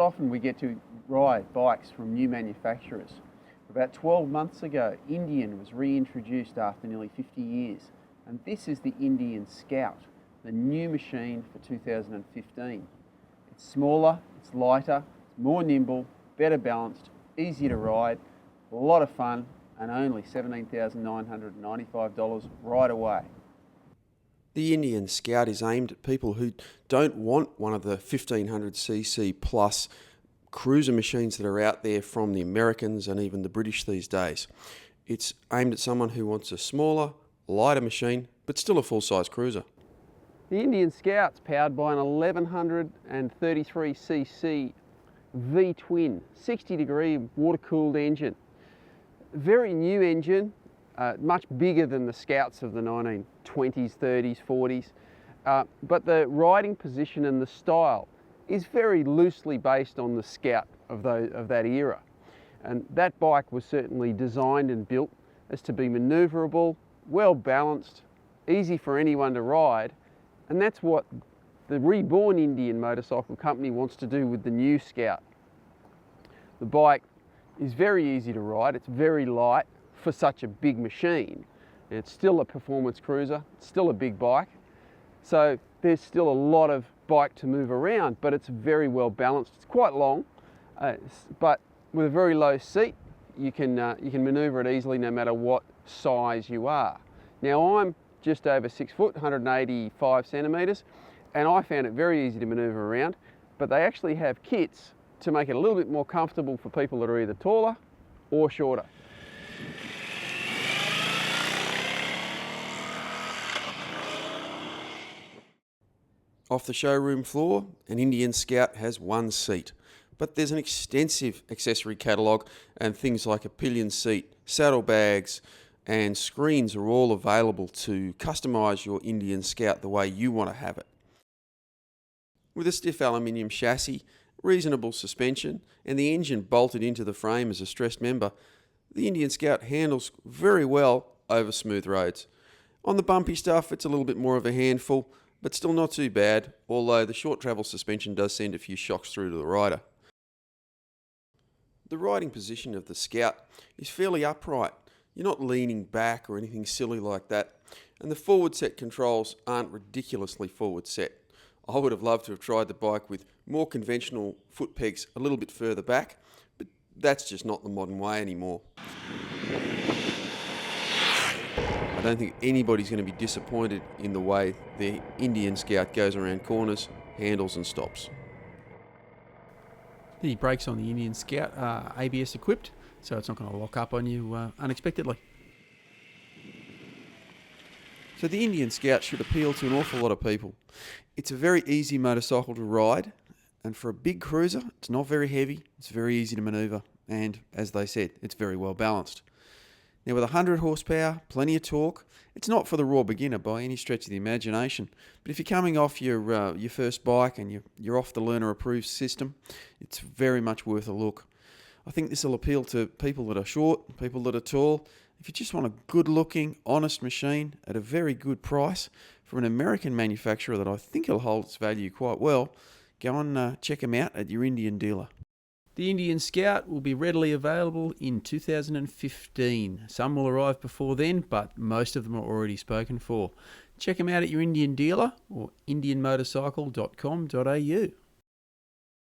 not often we get to ride bikes from new manufacturers. About 12 months ago, Indian was reintroduced after nearly 50 years, and this is the Indian Scout, the new machine for 2015. It's smaller, it's lighter, it's more nimble, better balanced, easier to ride, a lot of fun, and only $17,995 right away. The Indian Scout is aimed at people who don't want one of the 1500cc plus cruiser machines that are out there from the Americans and even the British these days. It's aimed at someone who wants a smaller, lighter machine, but still a full-size cruiser. The Indian Scout's powered by an 1133cc V-twin, 60-degree water-cooled engine. Very new engine, much bigger than the Scouts of the 1920s, 30s, 40s. But the riding position and the style is very loosely based on the Scout of that era. And that bike was certainly designed and built as to be manoeuvrable, well balanced, easy for anyone to ride. And that's what the reborn Indian Motorcycle Company wants to do with the new Scout. The bike is very easy to ride, it's very light for such a big machine. And it's still a performance cruiser, it's still a big bike. So there's still a lot of bike to move around, but it's very well balanced. It's quite long, but with a very low seat, you can manoeuvre it easily no matter what size you are. Now I'm just over 6 foot, 185 centimetres, and I found it very easy to manoeuvre around, but they actually have kits to make it a little bit more comfortable for people that are either taller or shorter. Off the showroom floor, an Indian Scout has one seat, but there's an extensive accessory catalogue, and things like a pillion seat, saddlebags and screens are all available to customise your Indian Scout the way you want to have it. With a stiff aluminium chassis, reasonable suspension and the engine bolted into the frame as a stressed member, the Indian Scout handles very well over smooth roads. On the bumpy stuff, it's a little bit more of a handful, but still not too bad, although the short travel suspension does send a few shocks through to the rider. The riding position of the Scout is fairly upright. You're not leaning back or anything silly like that, and the forward set controls aren't ridiculously forward set. I would have loved to have tried the bike with more conventional foot pegs a little bit further back, but that's just not the modern way anymore. I don't think anybody's going to be disappointed in the way the Indian Scout goes around corners, handles and stops. The brakes on the Indian Scout are ABS equipped, so it's not going to lock up on you unexpectedly. So the Indian Scout should appeal to an awful lot of people. It's a very easy motorcycle to ride, and for a big cruiser, it's not very heavy, it's very easy to manoeuvre, and as they said, it's very well balanced. Now with 100 horsepower, plenty of torque, it's not for the raw beginner by any stretch of the imagination, but if you're coming off your first bike and you're off the learner approved system, it's very much worth a look. I think this will appeal to people that are short, people that are tall. If you just want a good looking, honest machine at a very good price from an American manufacturer that I think will hold its value quite well, go and check them out at your Indian dealer. The Indian Scout will be readily available in 2015. Some will arrive before then, but most of them are already spoken for. Check them out at your Indian dealer or indianmotorcycle.com.au.